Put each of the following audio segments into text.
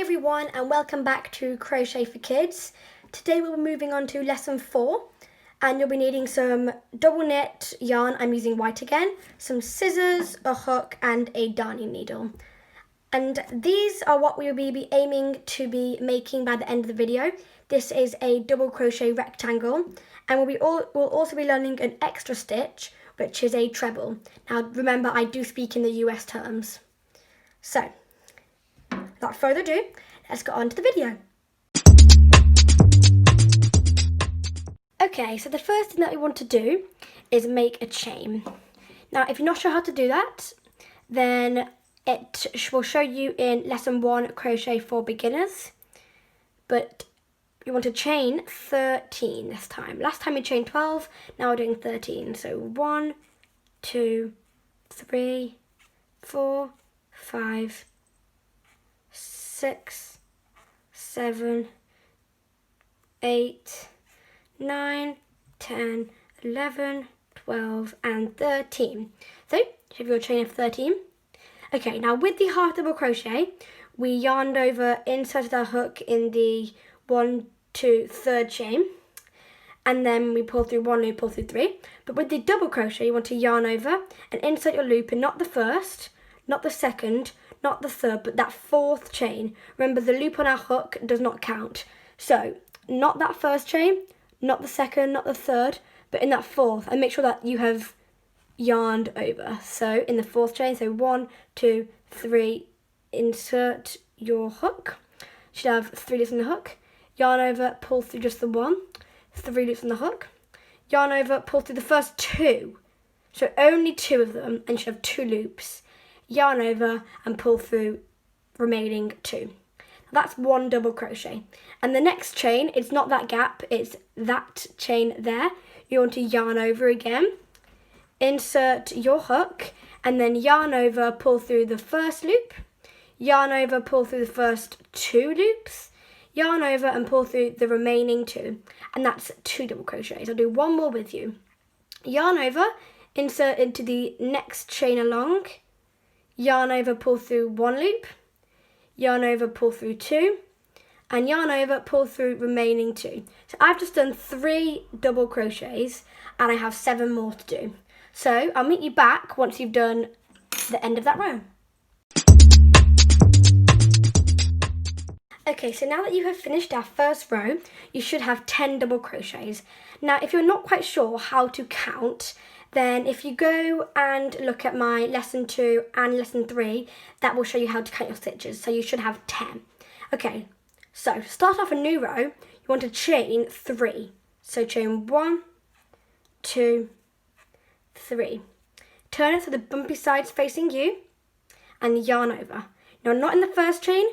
Hi everyone and welcome back to Crochet for Kids. Today we'll be moving on to lesson 4 and you'll be needing some double knit yarn. I'm using white again, some scissors, a hook and a darning needle. And these are what we will be aiming to be making by the end of the video. This is a double crochet rectangle and we'll also be learning an extra stitch, which is a treble. Now remember, I do speak in the US terms. So, without further ado, let's get on to the video. Okay, so the first thing that we want to do is make a chain. Now, if you're not sure how to do that, then it will show you in lesson 1, crochet for beginners. But you want to chain 13 this time. Last time we chained 12, now we're doing 13. So 1, 2, 3, 4, 5, 6, 7, 8, 9, 10, 11, 12 and 13. So you have your chain of 13. Okay, now with the half double crochet, we yarned over, inserted our hook in the 1, 2, 3rd chain, and then we pull through 1 loop, pull through 3. But with the double crochet, you want to yarn over and insert your loop in not the first, not the second, not the 3rd, but that 4th chain. Remember, the loop on our hook does not count. So, not that 1st chain, not the 2nd, not the 3rd, but in that 4th, and make sure that you have yarned over. So, in the 4th chain, so 1, 2, 3, insert your hook. You should have 3 loops in the hook. Yarn over, pull through just the 1, 3 loops in the hook. Yarn over, pull through the first 2. So, only 2 of them, and you should have 2 loops. Yarn over and pull through remaining 2. That's 1 double crochet. And the next chain, it's not that gap, it's that chain there. You want to yarn over again, insert your hook, and then yarn over, pull through the first loop, yarn over, pull through the first 2 loops, yarn over and pull through the remaining 2. And that's 2 double crochets. I'll do one more with you. Yarn over, insert into the next chain along, yarn over, pull through 1 loop, yarn over, pull through 2, and yarn over, pull through remaining 2. So I've just done 3 double crochets and I have 7 more to do. So I'll meet you back once you've done the end of that row. Okay, so now that you have finished our first row, you should have 10 double crochets. Now, if you're not quite sure how to count, then if you go and look at my lesson 2 and lesson 3, that will show you how to count your stitches. So you should have 10. Okay, so to start off a new row, you want to chain 3. So chain 1, 2, 3. Turn it so the bumpy side's facing you and yarn over. Now, not in the first chain,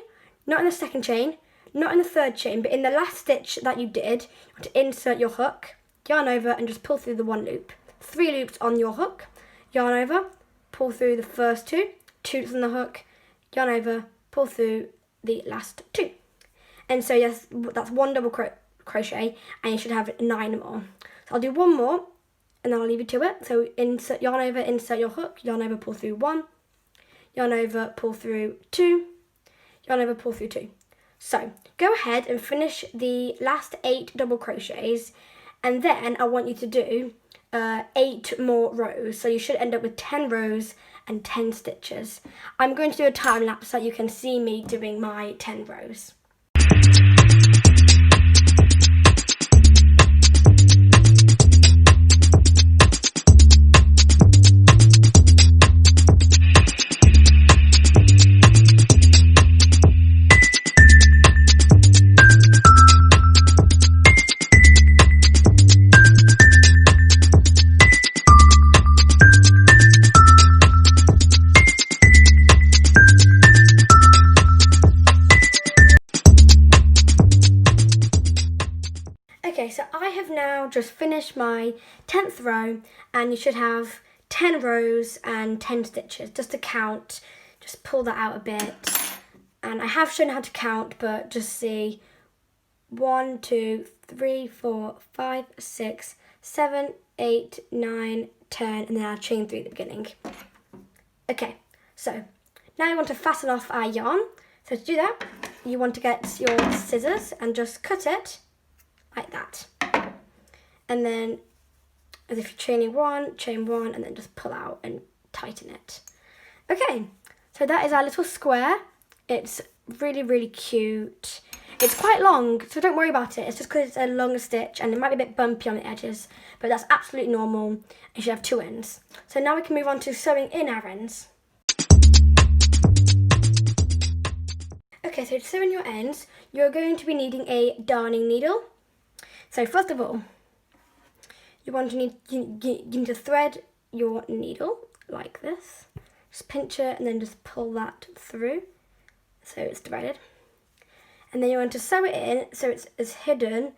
not in the second chain, not in the 3rd chain, but in the last stitch that you did, you want to insert your hook, yarn over and just pull through the 1 loop. 3 loops on your hook, yarn over, pull through the first 2, 2 loops on the hook, yarn over, pull through the last 2. And so yes, that's 1 double crochet and you should have 9 more. So I'll do 1 more and then I'll leave you to it. So insert, yarn over, insert your hook, yarn over, pull through 1, yarn over, pull through 2, yarn over, pull through 2. So go ahead and finish the last 8 double crochets and then I want you to do 8 more rows, so you should end up with 10 rows and 10 stitches. I'm going to do a time lapse so you can see me doing my 10 rows. Okay, so I have now just finished my 10th row and you should have 10 rows and 10 stitches. Just to count, just pull that out a bit. And I have shown how to count, but just see 1, 2, 3, 4, 5, 6, 7, 8, 9, 10, and then I'll chain 3 at the beginning. Okay, so now we want to fasten off our yarn. So to do that, you want to get your scissors and just cut it like that. And then, as if you're chaining one, chain one, and then just pull out and tighten it. Okay, so that is our little square. It's really, really cute. It's quite long, so don't worry about it. It's just because it's a longer stitch and it might be a bit bumpy on the edges, but that's absolutely normal. You should have two ends. So now we can move on to sewing in our ends. Okay, so to sew in your ends, you're going to be needing a darning needle. So first of all, you need to thread your needle like this. Just pinch it and then just pull that through so it's threaded. And then you want to sew it in so it's as hidden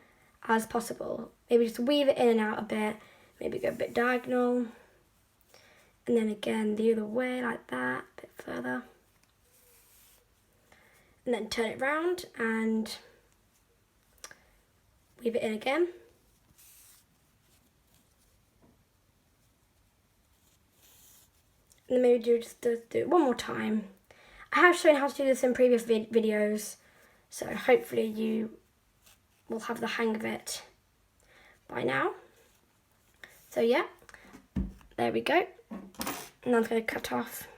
as possible. Maybe just weave it in and out a bit, maybe go a bit diagonal. And then again the other way like that, a bit further. And then turn it round and weave it in again. And then maybe do it one more time. I have shown how to do this in previous videos, so hopefully you will have the hang of it by now. So yeah, there we go. And I'm going to cut off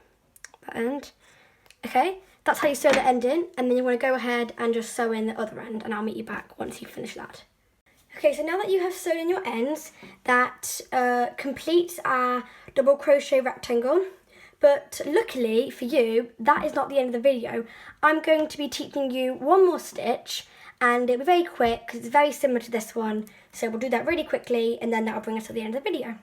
that end. Okay, that's how you sew the end in, and then you want to go ahead and just sew in the other end, and I'll meet you back once you finish that. Okay, so now that you have sewn in your ends, that completes our double crochet rectangle. But luckily for you, that is not the end of the video. I'm going to be teaching you one more stitch, and it'll be very quick because it's very similar to this one. So we'll do that really quickly, and then that'll bring us to the end of the video.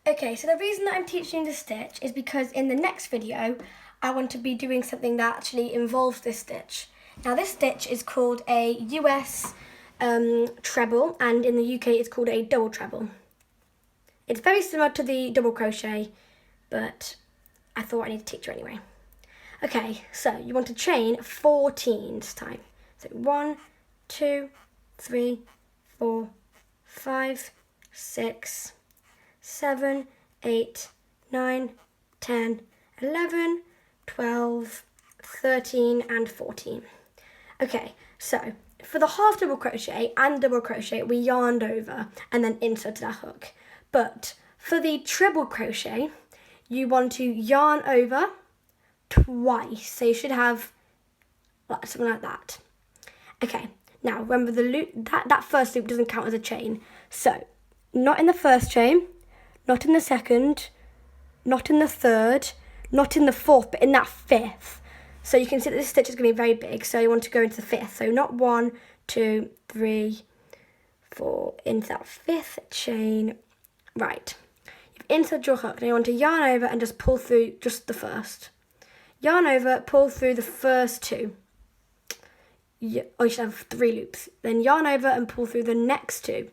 Okay, so the reason that I'm teaching you this stitch is because in the next video, I want to be doing something that actually involves this stitch. Now this stitch is called a US treble, and in the UK it's called a double treble. It's very similar to the double crochet, but I thought I need to teach you anyway. Okay, so you want to chain 14 this time. So 1, 2, 3, 4, 5, 6, 7, 8, 9, 10, 11, 12, 13 and 14. Okay, so for the half double crochet and double crochet, we yarned over and then inserted our hook. But for the treble crochet, you want to yarn over twice. So you should have something like that. Okay, now remember the loop, that first loop doesn't count as a chain. So not in the first chain, not in the second, not in the third, not in the fourth, but in that fifth. So you can see that this stitch is going to be very big, so you want to go into the fifth. So not 1, 2, 3, 4, into that fifth chain. Right, you've inserted your hook. Now you want to yarn over and just pull through just the first. Yarn over, pull through the first two. You should have 3 loops. Then yarn over and pull through the next 2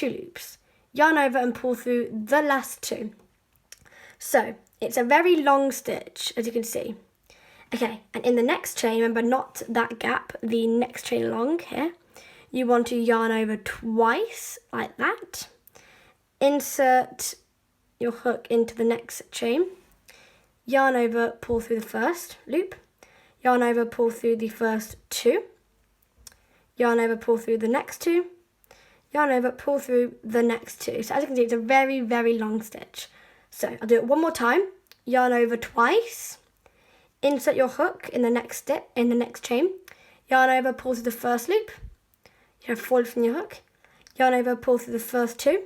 loops. Yarn over and pull through the last 2. So it's a very long stitch, as you can see. Okay, and in the next chain, remember not that gap, the next chain along here, you want to yarn over twice like that. Insert your hook into the next chain, yarn over, pull through the first loop, yarn over, pull through the first 2, yarn over, pull through the next 2, yarn over, pull through the next 2. So as you can see, it's a very, very long stitch. So I'll do it one more time. Yarn over twice, insert your hook in the next step, in the next chain, yarn over, pull through the first loop, you have 4 loops from your hook, yarn over, pull through the first 2,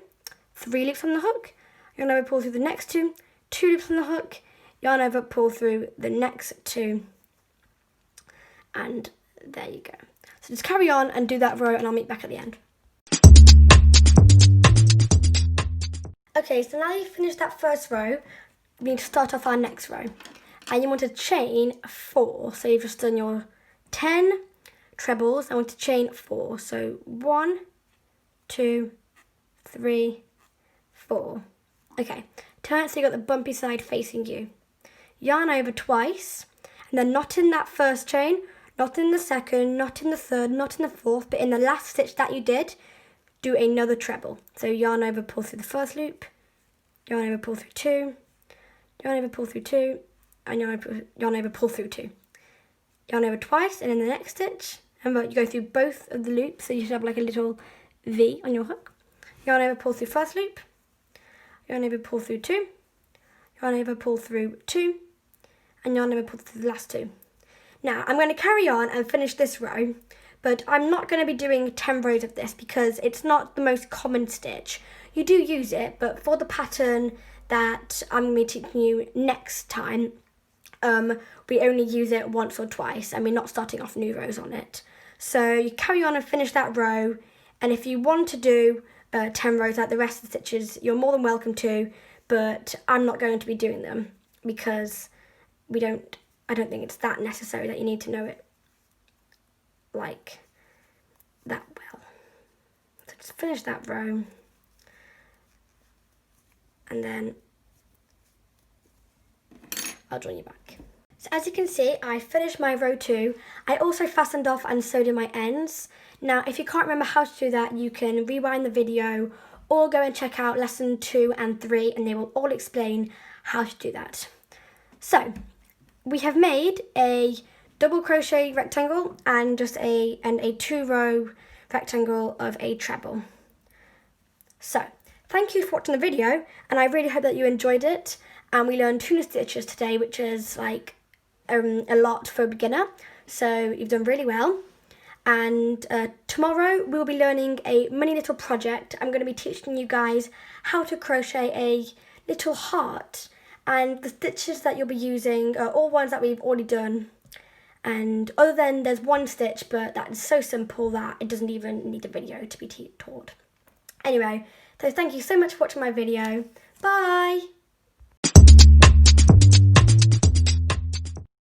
3 loops from the hook, yarn over, pull through the next 2, 2 loops from the hook, yarn over, pull through the next 2, and there you go. So just carry on and do that row, and I'll meet back at the end. Okay, so now you've finished that first row, we need to start off our next row. And you want to chain 4. So you've just done your 10 trebles. I want to chain 4. So 1, 2, 3, 4. Okay, turn it so you've got the bumpy side facing you. Yarn over twice, and then not in that first chain, not in the second, not in the third, not in the fourth, but in the last stitch that you did, do another treble. So yarn over, pull through the first loop, yarn over, pull through 2, yarn over, pull through 2, and yarn over, pull through 2. Yarn over twice, and in the next stitch, remember you go through both of the loops, so you should have like a little V on your hook. Yarn over, pull through first loop, yarn over, pull through 2, yarn over, pull through 2, and yarn over, pull through the last 2. Now I'm going to carry on and finish this row, but I'm not going to be doing 10 rows of this because it's not the most common stitch. You do use it, but for the pattern that I'm going to be teaching you next time, we only use it once or twice, and we're not starting off new rows on it. So you carry on and finish that row, and if you want to do 10 rows like the rest of the stitches, you're more than welcome to, but I'm not going to be doing them because I don't think it's that necessary that you need to know it like that well. So just finish that row, and then I'll join you back. So as you can see, I finished my row 2. I also fastened off and sewed in my ends. Now, if you can't remember how to do that, you can rewind the video or go and check out lesson 2 and 3, and they will all explain how to do that. So we have made a double crochet rectangle and just a 2-row rectangle of a treble. So thank you for watching the video, and I really hope that you enjoyed it. And we learned 2 new stitches today, which is like a lot for a beginner. So you've done really well. And tomorrow we'll be learning a mini little project. I'm going to be teaching you guys how to crochet a little heart. And the stitches that you'll be using are all ones that we've already done. And other than there's one stitch, but that is so simple that it doesn't even need a video to be taught. Anyway, so thank you so much for watching my video. Bye!